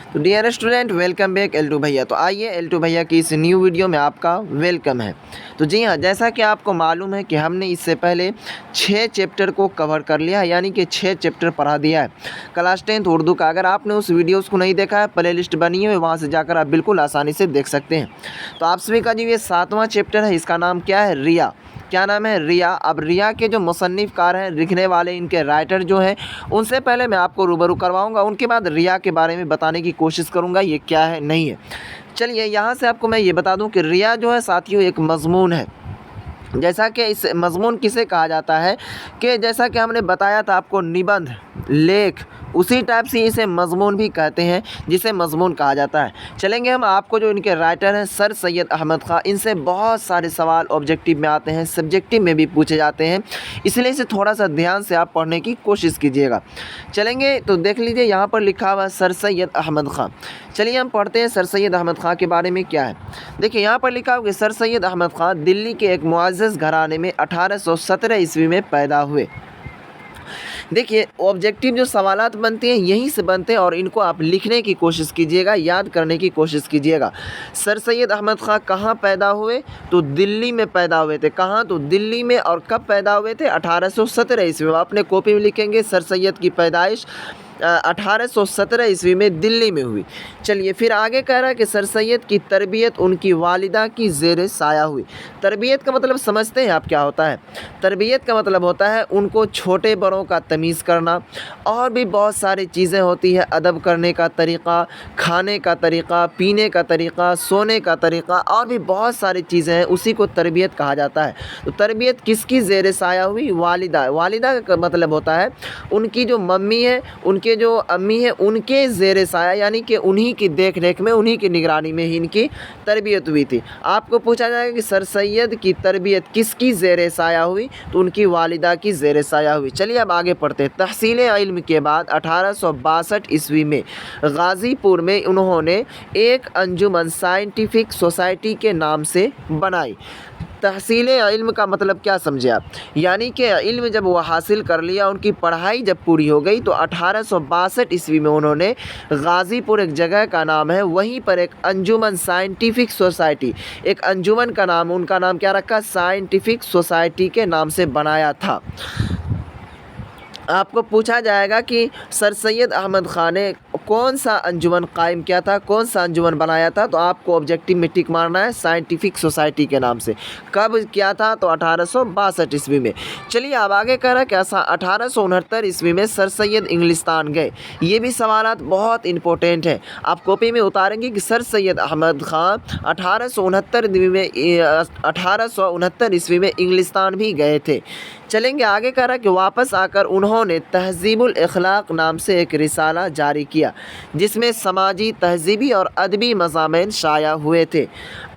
तो dear student, welcome back L2 भैया। तो आइए L2 भैया की इस न्यू वीडियो में आपका वेलकम है। तो जी हाँ, जैसा कि आपको मालूम है कि हमने इससे पहले 6 चैप्टर को कवर कर लिया है, यानी कि 6 चैप्टर पढ़ा दिया है क्लास 10th उर्दू का। अगर आपने उस वीडियोस को नहीं देखा है, प्ले लिस्ट बनी है, वहाँ से जाकर आप बिल्कुल आसानी से देख सकते हैं। तो आप सभी का जो ये 7वां चैप्टर है, इसका नाम क्या है? रिया। क्या नाम है? रिया। अब रिया के जो मुसन्निफ़कार हैं, लिखने वाले, इनके राइटर जो हैं, उनसे पहले मैं आपको रूबरू करवाऊंगा, उनके बाद रिया के बारे में बताने की कोशिश करूंगा ये क्या है, नहीं है। चलिए यहाँ से आपको मैं ये बता दूं कि रिया जो है साथियों एक मज़मून है। जैसा कि इस मज़मून किसे कहा जाता है कि जैसा कि हमने बताया था आपको, निबंध, लेख, उसी टाइप से इसे मज़मून भी कहते हैं, जिसे मज़मून कहा जाता है। चलेंगे हम आपको जो इनके राइटर हैं सर सैयद अहमद ख़ां, इनसे बहुत सारे सवाल ऑब्जेक्टिव में आते हैं, सब्जेक्टिव में भी पूछे जाते हैं, इसलिए इसे थोड़ा सा ध्यान से आप पढ़ने की कोशिश कीजिएगा। चलेंगे तो देख लीजिए, यहाँ पर लिखा हुआ है सर सैयद अहमद ख़ां। चलिए हम पढ़ते हैं सर सैयद अहमद ख़ां के बारे में क्या है। देखिए यहाँ पर लिखा हुआ कि सर सैयद अहमद ख़ां दिल्ली के एक मुअज़्ज़ज़ घराने में 1817 ईस्वी में पैदा हुए। देखिए ऑब्जेक्टिव जो सवालात बनते हैं यहीं से बनते हैं, और इनको आप लिखने की कोशिश कीजिएगा, याद करने की कोशिश कीजिएगा। सर सैयद अहमद ख़ां कहाँ पैदा हुए? तो दिल्ली में पैदा हुए थे। कहाँ? तो दिल्ली में। और कब पैदा हुए थे? 1817 ईस्वी में। अपने कॉपी में लिखेंगे सर सैयद की पैदाइश 1817 ईस्वी में दिल्ली में हुई। चलिए फिर आगे कह रहा है कि सर सैयद की तरबियत उनकी वालिदा की ज़ेर साया हुई। तरबियत का मतलब समझते हैं आप क्या होता है? तरबियत का मतलब होता है उनको छोटे बड़ों का तमीज़ करना, और भी बहुत सारी चीज़ें होती है, अदब करने का तरीक़ा, खाने का तरीक़ा, पीने का तरीक़ा, सोने का तरीक़ा, और भी बहुत सारी चीज़ें हैं, उसी को तरबियत कहा जाता है। तो तरबियत किसकी ज़ेर साया हुई? वालिदा। वालिदा का मतलब होता है उनकी जो मम्मी है, उनके जो अम्मी है, उनके ज़ेर साया, यानी कि उन्हीं की देख रेख में, उन्हीं की निगरानी में ही इनकी तरबियत हुई थी। आपको पूछा जाएगा कि सर सैयद की तरबियत किसकी ज़ेर साया हुई? तो उनकी वालिदा की ज़ेर साया हुई। चलिए अब आगे पढ़ते हैं। तहसील इल्म के बाद 1862 ईस्वी में गाज़ीपुर में उन्होंने एक अंजुमन साइंटिफिक सोसाइटी के नाम से बनाई। तहसील इल्म का मतलब क्या समझे आप? यानी कि इल्म जब वो हासिल कर लिया, उनकी पढ़ाई जब पूरी हो गई, तो 1862 ईस्वी में उन्होंने गाज़ीपुर एक जगह का नाम है, वहीं पर एक अंजुमन साइंटिफिक सोसाइटी, एक अंजुमन का नाम, उनका नाम क्या रखा? साइंटिफिक सोसाइटी के नाम से बनाया था। आपको पूछा जाएगा कि सर सैयद अहमद ख़ान ने कौन सा अंजुमन कायम किया था, कौन सा अंजुमन बनाया था? तो आपको ऑब्जेक्टिव में टिक मारना है, साइंटिफिक सोसाइटी के नाम से। कब किया था? तो 1862 ईस्वी में। चलिए अब आगे कह रहा है कैसा? 1869 ईस्वी में सर सैयद इंग्लिस्तान गए। ये भी सवालात बहुत इंपॉर्टेंट है, आप कॉपी में उतारेंगे कि सर सैयद अहमद ख़ान 1869 ईस्वी में इंग्लिस्तान भी गए थे। चलेंगे आगे कह रहा है कि वापस आकर उन्होंने तहज़ीबुल अखलाक नाम से एक रिसाला जारी किया, जिसमें समाजी, तहज़ीबी और अदबी मज़ामीन शाया हुए थे।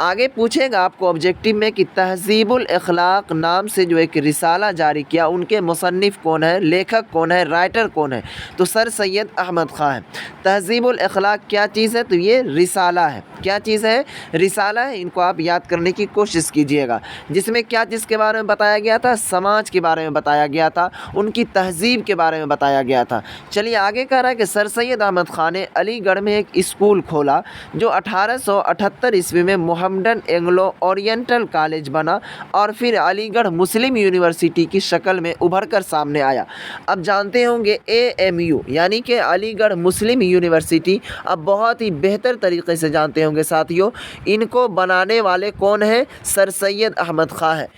आगे पूछेगा आपको ऑब्जेक्टिव में कि तहज़ीबुल अखलाक नाम से जो एक रिसाला जारी किया, उनके मुसन्निफ़ कौन है, लेखक कौन है, राइटर कौन है? तो सर सैयद अहमद ख़ान है। तहज़ीबुल अखलाक क्या चीज़ है? तो ये रिसाला है। क्या चीज़ है? रिसाला है। इनको आप याद करने की कोशिश कीजिएगा, जिसमें क्या चीज़ के बारे में बताया गया था? समाज के बारे में बताया गया था, उनकी तहज़ीब के बारे में बताया गया था। चलिए आगे कह रहा है कि सर सैयद अहमद ख़ान ने अलीगढ़ में एक स्कूल खोला, जो 1878 ईस्वी में मोहम्मडन एंग्लो ओरिएंटल कॉलेज बना, और फिर अलीगढ़ मुस्लिम यूनिवर्सिटी की शक्ल में उभर कर सामने आया। अब जानते होंगे AMU यानी कि अलीगढ़ मुस्लिम यूनिवर्सिटी, अब बहुत ही बेहतर तरीके से जानते होंगे साथियों। इनको बनाने वाले कौन हैं? सर सैयद अहमद ख़ान है।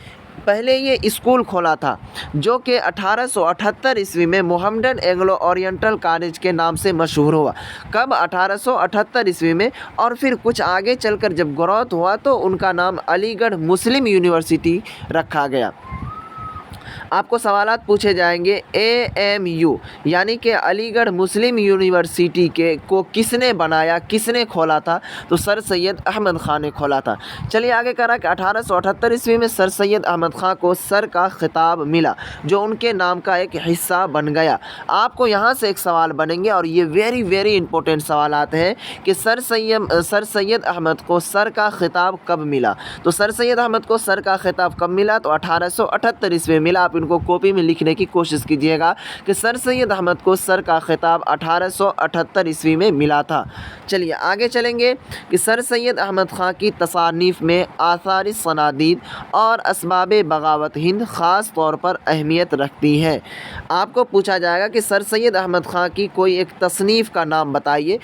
पहले ये स्कूल खोला था, जो कि 1878 ईस्वी में मोहम्मडन एंग्लो ओरिएंटल कॉलेज के नाम से मशहूर हुआ। कब? 1878 ईस्वी में। और फिर कुछ आगे चलकर जब ग्रोथ हुआ, तो उनका नाम अलीगढ़ मुस्लिम यूनिवर्सिटी रखा गया। आपको सवालात पूछे जाएंगे AMU यानी कि अलीगढ़ मुस्लिम यूनिवर्सिटी के को किसने बनाया, किसने खोला था? तो सर सैयद अहमद ख़ान ने खोला था। चलिए आगे करा कि 1878 ईस्वी में सर सैयद अहमद ख़ान को सर का खिताब मिला, जो उनके नाम का एक हिस्सा बन गया। आपको यहाँ से एक सवाल बनेंगे, और ये वेरी इंपॉर्टेंट सवालात हैं कि सर सैयद अहमद को सर का खिताब कब मिला? तो सर सैयद अहमद को सर का खिताब कब मिला? तो 1878 ईस्वी में मिला। आप उनको कॉपी में लिखने की कोशिश कीजिएगा कि सर सैयद अहमद को सर का खिताब 1878 ईस्वी में मिला था। चलिए आगे चलेंगे कि सर सैयद अहमद ख़ान की तसानीफ़ में आसार सनादीद और असबाब बगावत हिंद ख़ास तौर पर अहमियत रखती है। आपको पूछा जाएगा कि सर सैयद अहमद ख़ान की कोई एक तसनीफ़ का नाम बताइए।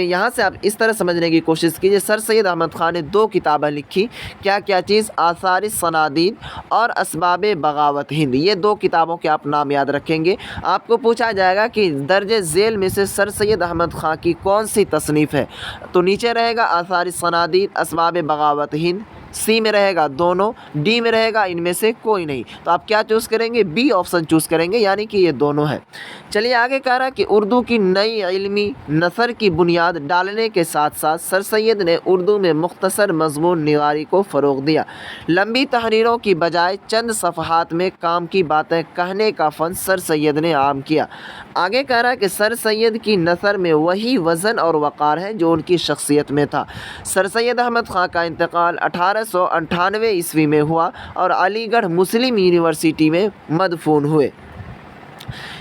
यहाँ से आप इस तरह समझने की कोशिश कीजिए, सर सैयद अहमद ख़ान ने 2 किताबें लिखी, क्या क्या चीज़, आसार सनादीद और असबाब बगावत हिंद। ये 2 किताबों के आप नाम याद रखेंगे। आपको पूछा जाएगा कि दर्जे झेल में से सर सैयद अहमद ख़ान की कौन सी तसनीफ़ है, तो नीचे रहेगा आसार सनादीद, असबाब बगावत हिंद, सी में रहेगा दोनों, डी में रहेगा इनमें से कोई नहीं। तो आप क्या चूज़ करेंगे, बी ऑप्शन चूज़ करेंगे, यानी कि ये दोनों है। चलिए आगे कह रहा है कि उर्दू की नई इल्मी नसर की बुनियाद डालने के साथ साथ सर सैयद ने उर्दू में मुख्तसर मज़मून निगारी को फ़रोग़ दिया। लंबी तहरीरों की बजाय चंद सफ़हात में काम की बातें कहने का फ़न सर सैयद ने आम किया। आगे कह रहा है कि सर सैयद की नसर में वही वज़न और वक़ार है जो उनकी शख्सियत में था। सर सैयद अहमद ख़ान का इंतकाल 1898 ईस्वी में हुआ और अलीगढ़ मुस्लिम यूनिवर्सिटी में मदफून हुए।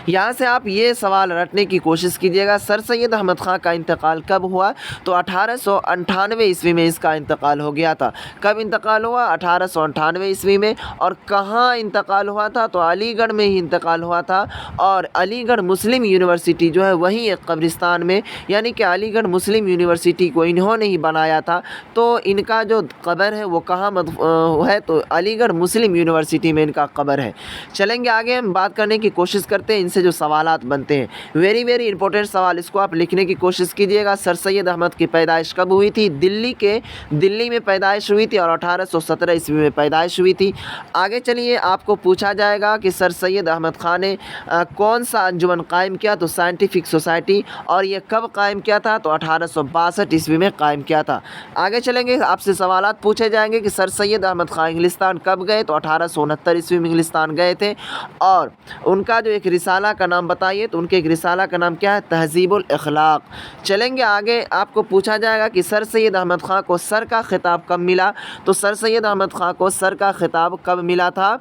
यहाँ से आप ये सवाल रटने की कोशिश कीजिएगा, सर सैयद अहमद ख़ान का इंतकाल कब हुआ, तो 1898 ईस्वी में इसका इंतकाल हो गया था। कब इंतकाल हुआ, 1898 ईस्वी में। और कहाँ इंतकाल हुआ था, तो अलीगढ़ में ही इंतकाल हुआ था। और अलीगढ़ मुस्लिम यूनिवर्सिटी जो है वहीं एक कब्रिस्तान में, यानी कि अलीगढ़ मुस्लिम यूनिवर्सिटी को इन्होंने ही बनाया था, तो इनका जो कब्र है वो कहाँ है, तो अलीगढ़ मुस्लिम यूनिवर्सिटी में इनका कब्र है। चलेंगे आगे, हम बात करने की कोशिश करते हैं इनसे जो सवालात बनते हैं। वेरी वेरी इंपॉर्टेंट सवाल, इसको आप लिखने की कोशिश कीजिएगा। सर सैयद अहमद की पैदाइश कब हुई थी, दिल्ली में पैदाइश हुई थी और 1817 ईस्वी में पैदाइश हुई थी। आगे चलिए, आपको पूछा जाएगा कि सर सैयद अहमद ख़ान ने कौन सा अंजुमन कायम किया, तो साइंटिफिक सोसाइटी, और ये कब कायम किया था, तो 1862 ईस्वी में कायम किया था। आगे चलेंगे, आपसे सवालात पूछे जाएंगे कि सर सैयद अहमद ख़ान इंग्लिस्तान कब गए, तो 1869 ईस्वी में इंग्लिस्तान गए थे। और उनका जो एक रिसाला का नाम बताइए, तो उनके एक रिसाला का नाम क्या है, तहज़ीबुल अखलाक। चलेंगे आगे, आपको पूछा जाएगा कि सर सैयद अहमद ख़ान को सर का खिताब कब मिला, तो सर सैयद अहमद ख़ान को सर का खिताब कब मिला था,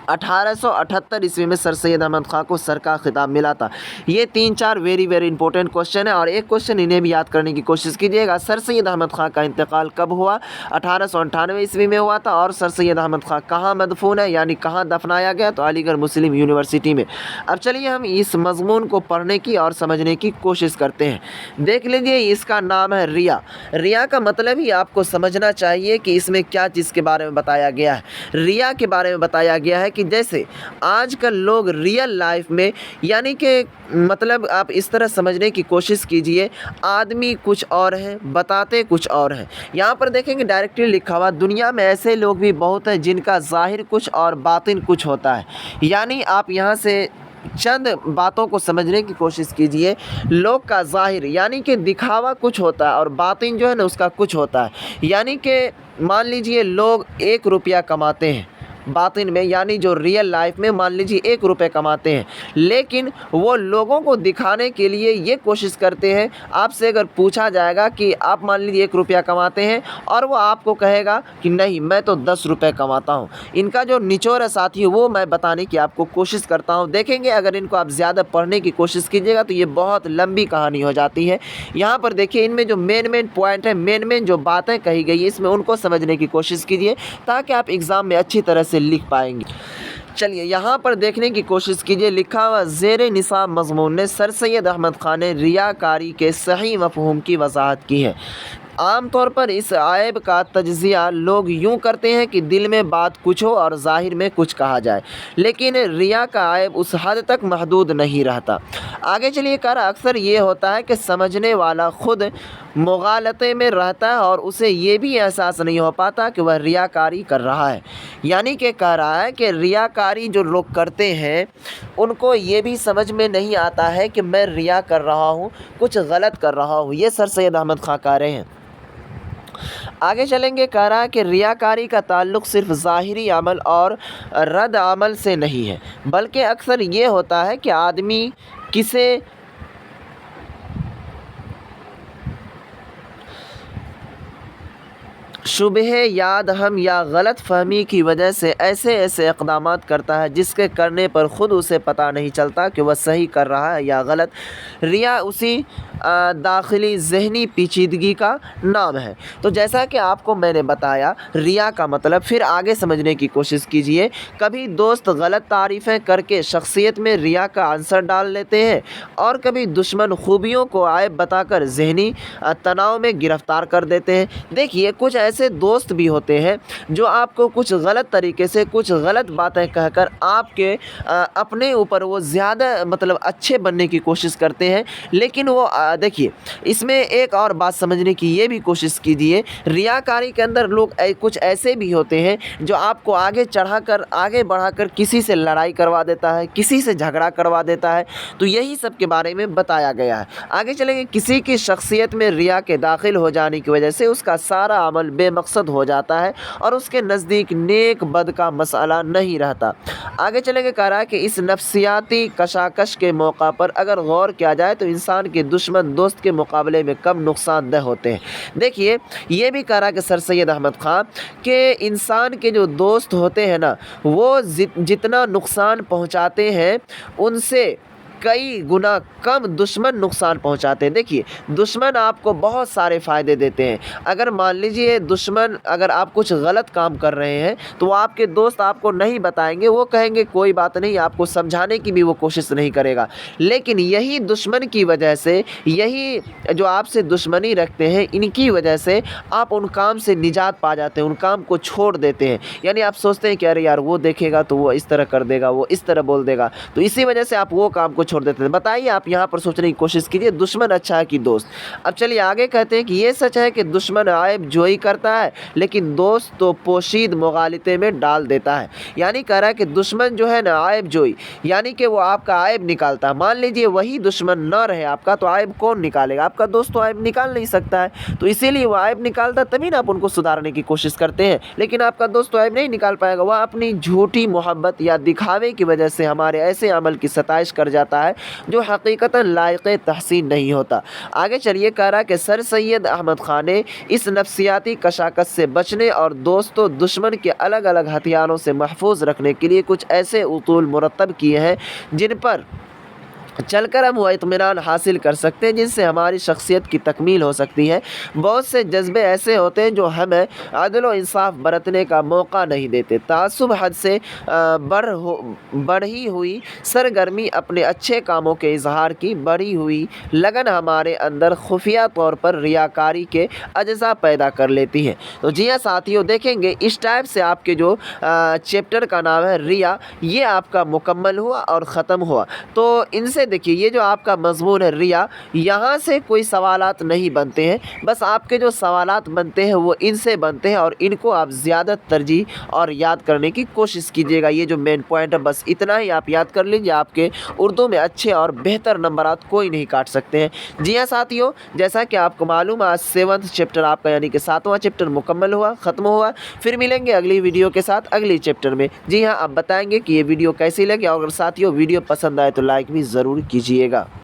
1878 ईस्वी में सर सैयद अहमद ख़ान को सर का खिताब मिला था। ये 3-4 वेरी वेरी इंपॉर्टेंट क्वेश्चन है और एक क्वेश्चन इन्हें भी याद करने की कोशिश कीजिएगा। सर सैयद अहमद ख़ान का इंतकाल कब हुआ, 1898 ईस्वी में हुआ था। और सर सैयद अहमद ख़ान कहाँ मदफून है, यानी कहाँ दफनाया गया, तो अलीगढ़ मुस्लिम यूनिवर्सिटी में। अब चलिए हम इस मज़मून को पढ़ने की और समझने की कोशिश करते हैं। देख लीजिए, इसका नाम है रिया। रिया का मतलब ही आपको समझना चाहिए कि इसमें क्या चीज़ के बारे में बताया गया है। रिया के बारे में बताया गया है कि जैसे आजकल लोग रियल लाइफ में, यानी कि मतलब आप इस तरह समझने की कोशिश कीजिए, आदमी कुछ और है, बताते कुछ और हैं। यहाँ पर देखेंगे डायरेक्टली लिखा हुआ, दुनिया में ऐसे लोग भी बहुत हैं जिनका ज़ाहिर कुछ और बातिन कुछ होता है। यानी आप यहाँ से चंद बातों को समझने की कोशिश कीजिए। लोग का ज़ाहिर यानी कि दिखावा कुछ होता है और बातिन जो है ना उसका कुछ होता है। यानी कि मान लीजिए लोग 1 रुपया कमाते हैं बातिन में, यानी जो रियल लाइफ में मान लीजिए 1 रुपये कमाते हैं, लेकिन वो लोगों को दिखाने के लिए ये कोशिश करते हैं। आपसे अगर पूछा जाएगा कि आप मान लीजिए 1 रुपया कमाते हैं और वो आपको कहेगा कि नहीं मैं तो 10 रुपये कमाता हूँ। इनका जो निचोड़ है साथी वो मैं बताने की आपको कोशिश करता हूँ। देखेंगे अगर इनको आप ज़्यादा पढ़ने की कोशिश कीजिएगा तो ये बहुत लंबी कहानी हो जाती है। यहाँ पर देखिए, इनमें जो मेन पॉइंट है, मेन जो बातें कही गई है, इसमें उनको समझने की कोशिश कीजिए ताकि आप एग्ज़ाम में अच्छी तरह से लिख पाएंगे। चलिए यहाँ पर देखने की कोशिश कीजिए, लिखा हुआ ज़ेरे निसाब मज़मून ने सर सैयद अहमद ख़ान ने रियाकारी के सही मफ़हूम की वज़ाहत की है। आम तौर पर इस आयब का तज्ज़िया लोग यूँ करते हैं कि दिल में बात कुछ हो और ज़ाहिर में कुछ कहा जाए, लेकिन रिया का आयब उस हद तक महदूद नहीं रहता। आगे चलिए, कर अक्सर ये होता है कि समझने वाला ख़ुद मुग़ालते में रहता है और उसे ये भी एहसास नहीं हो पाता कि वह रियाकारी कर रहा है। यानी कि कह रहा है कि रियाकारी जो लोग करते हैं उनको ये भी समझ में नहीं आता है कि मैं रिया कर रहा हूँ, कुछ गलत कर रहा हूँ। ये सर सैयद अहमद ख़ान कह रहे हैं। आगे चलेंगे, कह रहा है कि रियाकारी का ताल्लुक़ सिर्फ़ ज़ाहिरी अमल और रद्द अमल से नहीं है, बल्कि अक्सर ये होता है कि आदमी شبہ یاد ہم یا غلط فہمی کی وجہ سے ایسے اقدامات کرتا ہے جس کے کرنے پر خود اسے پتہ نہیں چلتا کہ وہ صحیح کر رہا ہے یا غلط۔ ریا اسی داخلی ذہنی پیچیدگی کا نام ہے۔ تو جیسا کہ آپ کو میں نے بتایا ریا کا مطلب، پھر آگے سمجھنے کی کوشش کیجئے۔ کبھی دوست غلط تعریفیں کر کے شخصیت میں ریا کا عنصر ڈال لیتے ہیں، اور کبھی دشمن خوبیوں کو عیب بتا کر ذہنی تناؤ میں گرفتار کر دیتے ہیں۔ دیکھیے کچھ ایسے دوست بھی ہوتے ہیں جو آپ کو کچھ غلط طریقے سے کچھ غلط باتیں کہہ کر آپ کے اپنے اوپر وہ زیادہ اچھے بننے کی کوشش کرتے ہیں، لیکن وہ دیکھیے اس میں ایک اور بات سمجھنے کی یہ بھی کوشش کیجیے، ریاکاری کے اندر لوگ کچھ ایسے بھی ہوتے ہیں جو آپ کو آگے بڑھا کر کسی سے لڑائی کروا دیتا ہے، کسی سے جھگڑا کروا دیتا ہے۔ تو یہی سب کے بارے میں بتایا گیا ہے۔ آگے چلیں گے۔ کسی کی شخصیت میں ریا کے داخل ہو جانے کی وجہ سے اس کا سارا عمل بے مقصد ہو جاتا ہے اور اس کے نزدیک نیک بد کا مسئلہ نہیں رہتا۔ آگے چلیں گے۔ کہہ رہا ہے کہ اس نفسیاتی کشاکش کے موقع پر اگر غور کیا جائے تو انسان کے دشمن دوست کے مقابلے میں کم نقصان دہ ہوتے ہیں۔ دیکھیے یہ بھی کہہ رہا ہے کہ سر سید احمد خان کہ انسان کے جو دوست ہوتے ہیں نا، وہ جتنا نقصان پہنچاتے ہیں ان سے کئی گنا کم دشمن نقصان پہنچاتے ہیں۔ دیکھیے دشمن آپ کو بہت سارے فائدے دیتے ہیں۔ اگر مان لیجئے دشمن اگر آپ کچھ غلط کام کر رہے ہیں تو وہ آپ کے دوست آپ کو نہیں بتائیں گے، وہ کہیں گے کوئی بات نہیں، آپ کو سمجھانے کی بھی وہ کوشش نہیں کرے گا۔ لیکن یہی دشمن کی وجہ سے، یہی جو آپ سے دشمنی رکھتے ہیں، ان کی وجہ سے آپ ان کام سے نجات پا جاتے ہیں، ان کام کو چھوڑ دیتے ہیں۔ یعنی آپ سوچتے ہیں کہ ارے یار وہ دیکھے گا تو وہ اس طرح کر دے گا، وہ اس طرح بول دے گا، تو اسی وجہ سے آپ وہ کام کو چھوڑ دیتے ہیں۔ بتائیے آپ یہاں پر سوچنے کی کوشش کیجئے، دشمن اچھا ہے کہ دوست؟ اب چلیے آگے کہتے ہیں کہ یہ سچ ہے کہ دشمن عیب جوئی کرتا ہے لیکن دوست تو پوشید مغالطے میں ڈال دیتا ہے۔ یعنی کہہ رہا ہے کہ دشمن جو ہے نا عیب جوئی، یعنی کہ وہ آپ کا عیب نکالتا ہے۔ مان لیجئے وہی دشمن نہ رہے آپ کا تو عیب کون نکالے گا؟ آپ کا دوست تو عیب نکال نہیں سکتا ہے، تو اسی لیے وہ عیب نکالتا ہے، تبھی نا آپ ان کو سدھارنے کی کوشش کرتے ہیں۔ لیکن آپ کا دوست تو عیب نہیں نکال پائے گا، وہ اپنی جھوٹی محبت یا دکھاوے کی وجہ سے ہمارے ایسے عمل کی ستائش کر جاتا ہے جو حقیقتاً لائق تحسین نہیں ہوتا۔ آگے چلیے۔ کہہ رہا ہے کہ سر سید احمد خان نے اس نفسیاتی کشاکش سے بچنے اور دوست و دشمن کے الگ الگ ہتھیاروں سے محفوظ رکھنے کے لیے کچھ ایسے اصول مرتب کیے ہیں جن پر چل کر ہم وہ اطمینان حاصل کر سکتے ہیں جن سے ہماری شخصیت کی تکمیل ہو سکتی ہے۔ بہت سے جذبے ایسے ہوتے ہیں جو ہمیں عدل و انصاف برتنے کا موقع نہیں دیتے۔ تعصب، حد سے بڑھی ہوئی سرگرمی، اپنے اچھے کاموں کے اظہار کی بڑھی ہوئی لگن ہمارے اندر خفیہ طور پر ریاکاری کے اجزا پیدا کر لیتی ہے۔ تو جی ہاں ساتھیوں، دیکھیں گے اس ٹائپ سے آپ کے جو چیپٹر کا نام ہے ریا، یہ آپ کا مکمل ہوا اور ختم ہوا۔ تو ان سے دیکھیے یہ جو آپ کا مضمون ہے ریا، یہاں سے کوئی سوالات نہیں بنتے ہیں، بس آپ کے جو سوالات بنتے ہیں وہ ان سے بنتے ہیں، اور ان کو آپ زیادہ ترجیح اور یاد کرنے کی کوشش کیجیے گا۔ یہ جو مین پوائنٹ ہے بس اتنا ہی آپ یاد کر لیجیے، آپ کے اردو میں اچھے اور بہتر نمبرات کوئی نہیں کاٹ سکتے ہیں۔ جی ہاں ساتھیوں، جیسا کہ آپ کو معلوم ہے آج 7واں چیپٹر آپ کا یعنی کہ 7واں چیپٹر مکمل ہوا، ختم ہوا۔ پھر ملیں گے اگلی ویڈیو کے ساتھ اگلی چیپٹر میں۔ جی ہاں، آپ بتائیں گے کہ یہ ویڈیو کیسی لگی، اور اگر ساتھیوں ویڈیو پسند آئے تو لائک بھی ضرور کیجیے گا۔